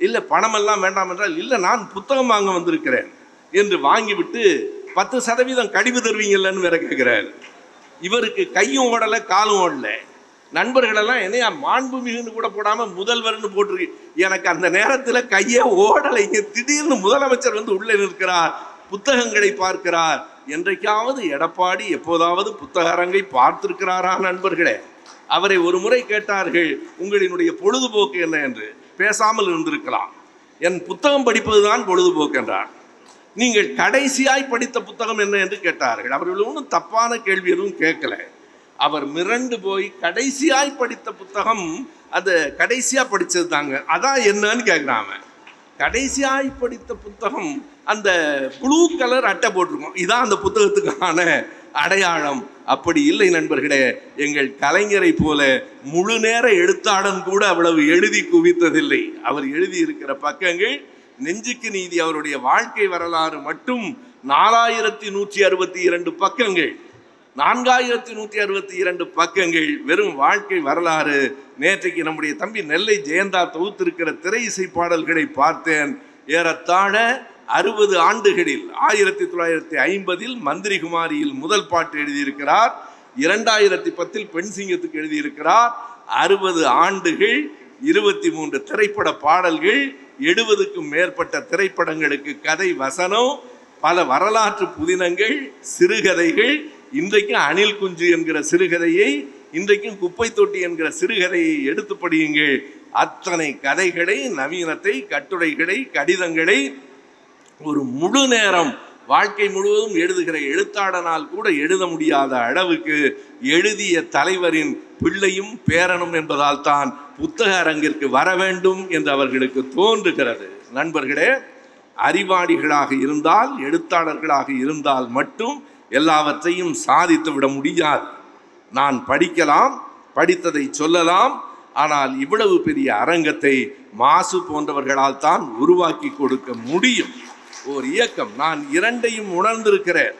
Speaker 1: இல்லை பணமெல்லாம் வேண்டாம் என்றால், இல்லை நான் புத்தகம் வாங்க வந்திருக்கிறேன் என்று வாங்கிவிட்டு 10% கழிவு தருவீங்கன்னு வேற கேட்கிறார். இவருக்கு கையும் ஓடலை காலும் ஓடலை. நண்பர்களெல்லாம் என்னையா மாண்புமிகுன்னு கூட போடாமல் முதல்வர்னு போட்டிருக்கு. எனக்கு அந்த நேரத்தில் கையே ஓடலைங்க. திடீர்னு முதலமைச்சர் வந்து உள்ளே நிற்கிறார், புத்தகங்களை பார்க்கிறார். என்றைக்காவது எடப்பாடி எப்போதாவது புத்தக அரங்கை பார்த்திருக்கிறாரா? நண்பர்களே, அவரை ஒரு முறை கேட்டார்கள், உங்களினுடைய பொழுதுபோக்கு என்ன என்று. பேசாமல் இருந்திருக்கலாம். என் புத்தகம் படிப்பதுதான் பொழுதுபோக்கு என்றார். நீங்கள் கடைசியாய் படித்த புத்தகம் என்ன என்று கேட்டார்கள். அவர்கள் ஒன்றும் தப்பான கேள்வி எதுவும் கேட்கல. அவர் மிரண்டு போய் கடைசியாய் படித்த புத்தகம், அது கடைசியா படிச்சது தாங்க, அதான் என்னன்னு கேட்குறாங்க. கடைசியாய் படித்த புத்தகம் அந்த ப்ளூ கலர் அட்டை போட்டிருக்கோம், இதான் அந்த புத்தகத்துக்கான அடையாளம். அப்படி இல்லை நண்பர்களே, எங்கள் கலைஞரை போல முழு நேர எழுத்தாளன் கூட அவ்வளவு எழுதி குவித்ததில்லை. அவர் எழுதி இருக்கிற பக்கங்கள், நெஞ்சுக்கு நீதி அவருடைய வாழ்க்கை வரலாறு மட்டும் 4162 பக்கங்கள். 4162 பக்கங்கள் வெறும் வாழ்க்கை வரலாறு. நேற்றைக்கு நம்முடைய தம்பி நெல்லை ஜெயந்தா தொகுத்திருக்கிற திரை இசை பாடல்களை பார்த்தேன். ஏறத்தாழ 60 ஆண்டுகளில் 1950 மந்திரி குமாரியில் முதல் பாட்டு எழுதியிருக்கிறார். 2010 பெண் சிங்கத்துக்கு எழுதியிருக்கிறார். 60 ஆண்டுகள், 23 திரைப்பட பாடல்கள், 70க்கும் மேற்பட்ட திரைப்படங்களுக்கு கதை வசனம், பல வரலாற்று புதினங்கள், சிறுகதைகள். இன்றைக்கும் அணில் குஞ்சு என்கிற சிறுகதையை, இன்றைக்கும் குப்பை தொட்டி என்கிற சிறுகதையை எடுத்து படியுங்கள். அத்தனை கதைகளை, நவீனத்தை, கட்டுரைகளை, கடிதங்களை ஒரு முழு நேரம் வாழ்க்கை முழுவதும் எழுதுகிற எழுத்தாளனால் கூட எழுத முடியாத அளவுக்கு எழுதிய தலைவரின் பிள்ளையும் பேரனும் என்பதால் தான் புத்தக அரங்கிற்கு வர வேண்டும் என்று அவர்களுக்கு தோன்றுகிறது. நண்பர்களே, அறிவாளிகளாக இருந்தால், எழுத்தாளர்களாக இருந்தால் மட்டும் எல்லாவற்றையும் சாதித்து விட முடியாது. நான் படிக்கலாம், படித்ததை சொல்லலாம், ஆனால் இவ்வளவு பெரிய அரங்கத்தை மாசு போன்றவர்களால் தான் உருவாக்கி கொடுக்க முடியும். ஒரு இயக்கம், நான் இரண்டையும் உணர்ந்திருக்கிறேன்.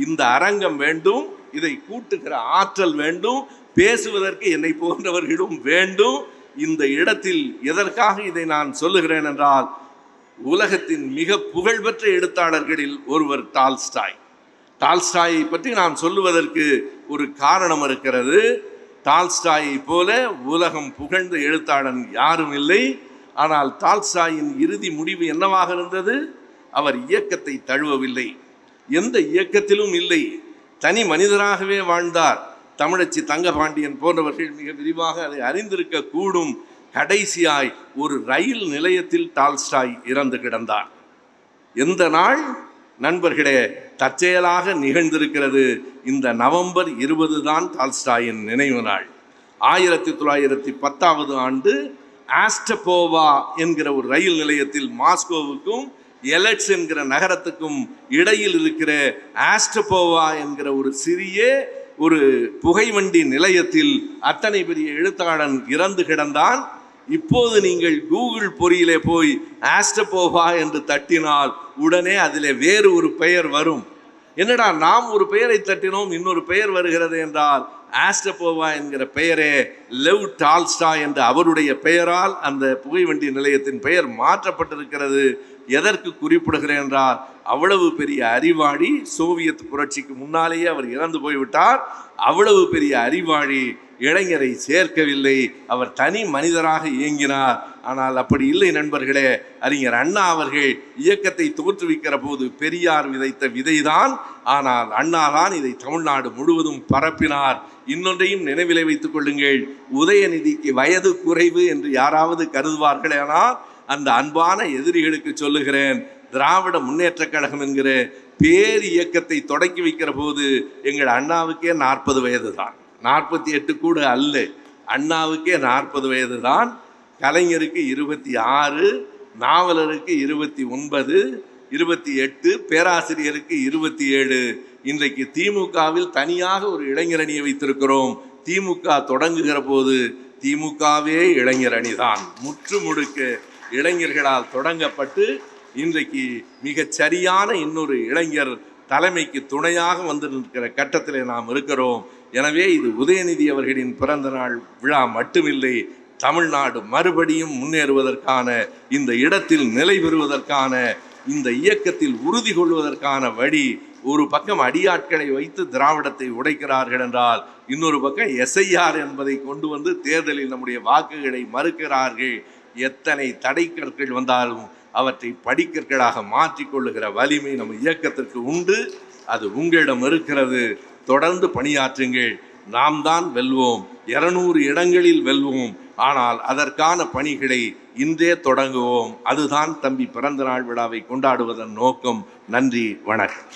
Speaker 1: இந்த அரங்கம் வேண்டும், இதை கூட்டுகிற ஆற்றல் வேண்டும், பேசுவதற்கு என்னை போன்றவர்களும் வேண்டும். இந்த இடத்தில் எதற்காக இதை நான் சொல்லுகிறேன் என்றால், உலகத்தின் மிக புகழ்பெற்ற எழுத்தாளர்களில் ஒருவர் டால்ஸ்டாய். டால்ஸ்டாயை பற்றி நான் சொல்லுவதற்கு ஒரு காரணம் இருக்கிறது. டால்ஸ்டாயை போல உலகம் புகழ்ந்த எழுத்தாளன் யாரும் இல்லை. ஆனால் டால்ஸ்டாயின் இறுதி முடிவு என்னவாக இருந்தது? அவர் இயக்கத்தை தழுவவில்லை, எந்த இயக்கத்திலும் இல்லை, தனி மனிதராகவே வாழ்ந்தார். தமிழச்சி தங்கபாண்டியன் போன்றவர்கள் மிக விரிவாக அதை அறிந்திருக்க கூடும். கடைசியாய் ஒரு ரயில் நிலையத்தில் டால்ஸ்டாய் இறந்து கிடந்தார். எந்த நாள் நண்பர்களே? தற்செயலாக நிகழ்ந்திருக்கிறது. இந்த நவம்பர் 20 தான் டால்ஸ்டாயின் நினைவு நாள். 1910 ஆண்டு ஆஸ்டபோவா என்கிற ஒரு ரயில் நிலையத்தில், மாஸ்கோவுக்கும் எலட்ஸ் என்கிற நகரத்துக்கும் இடையில் இருக்கிற ஆஸ்டபோவா என்கிற ஒரு சிறிய ஒரு புகைவண்டி நிலையத்தில் அத்தனை பெரிய எழுத்தாளன் இறந்து கிடந்தான். இப்போது நீங்கள் கூகுள் பொறியிலே போய் ஆஸ்டபோவா என்று தட்டினால் உடனே அதிலே வேறு ஒரு பெயர் வரும். என்னடா, நாம் ஒரு பெயரை தட்டினோம், இன்னொரு பெயர் வருகிறது என்றால், ஆஸ்டபோவா என்கிற பெயரே லெவ் டால்ஸ்டாய் என்ற அவருடைய பெயரால் அந்த புகைவண்டி நிலையத்தின் பெயர் மாற்றப்பட்டிருக்கிறது. எதற்கு குறிப்பிடுகிறேன் என்றால், அவ்வளவு பெரிய அறிவாளி. சோவியத் புரட்சிக்கு முன்னாலேயே அவர் இறந்து போய்விட்டார். அவ்வளவு பெரிய அறிவாளி இளைஞரை சேர்க்கவில்லை, அவர் தனி மனிதராக இயங்கினார். ஆனால் அப்படி இல்லை நண்பர்களே. அறிஞர் அண்ணா அவர்கள் இயக்கத்தை தோற்றுவிக்கிற போது பெரியார் விதைத்த விதைதான். ஆனால் அண்ணா தான் இதை தமிழ்நாடு முழுவதும் பரப்பினார். இன்னொன்றையும் நினைவிலை வைத்துக் கொள்ளுங்கள். உதயநிதிக்கு வயது குறைவு என்று யாராவது கருதுவார்களேனால், அந்த அன்பான எதிரிகளுக்கு சொல்லுகிறேன், திராவிட முன்னேற்ற கழகம் என்கிற பேர் இயக்கத்தை தொடக்கி வைக்கிற போது எங்கள் அண்ணாவுக்கே 40 வயது தான், 48 கூட அல்ல. அண்ணாவுக்கே 40 வயது தான். கலைஞருக்கு 26, நாவலருக்கு 29, 28, பேராசிரியருக்கு 27. இன்றைக்கு திமுகவில் தனியாக ஒரு இளைஞரணியை வைத்திருக்கிறோம். திமுக தொடங்குகிற போது திமுகவே இளைஞரணிதான், முற்று முழுக்க இளைஞர்களால் தொடங்கப்பட்டு இன்றைக்கு மிகச் சரியான இன்னொரு இளைஞர் தலைமைக்கு துணையாக வந்து நிற்கிற கட்டத்தில் நாம் இருக்கிறோம். எனவே இது உதயநிதி அவர்களின் பிறந்த நாள் விழா மட்டுமில்லை, தமிழ்நாடு மறுபடியும் முன்னேறுவதற்கான, இந்த இடத்தில் நிலை பெறுவதற்கான, இந்த இயக்கத்தில் உறுதி கொள்வதற்கான வழி. ஒரு பக்கம் அடியாட்களை வைத்து திராவிடத்தை உடைக்கிறார்கள் என்றால், இன்னொரு பக்கம் எஸ்ஐஆர் என்பதை கொண்டு வந்து தேர்தலில் நம்முடைய வாக்குகளை மறுக்கிறார்கள். எத்தனை தடைக்கற்கள் வந்தாலும் அவற்றை படிக்கற்களாக மாற்றிக்கொள்ளுகிற வலிமை நம்ம இயக்கத்திற்கு உண்டு. அது உங்களிடம் இருக்கிறது. தொடர்ந்து பணியாற்றுங்கள். நாம் தான் வெல்வோம். 200 இடங்களில் வெல்வோம். ஆனால் அதற்கான பணிகளை இன்றே தொடங்குவோம். அதுதான் தம்பி பிறந்த நாள் விழாவை கொண்டாடுவதன் நோக்கம். நன்றி, வணக்கம்.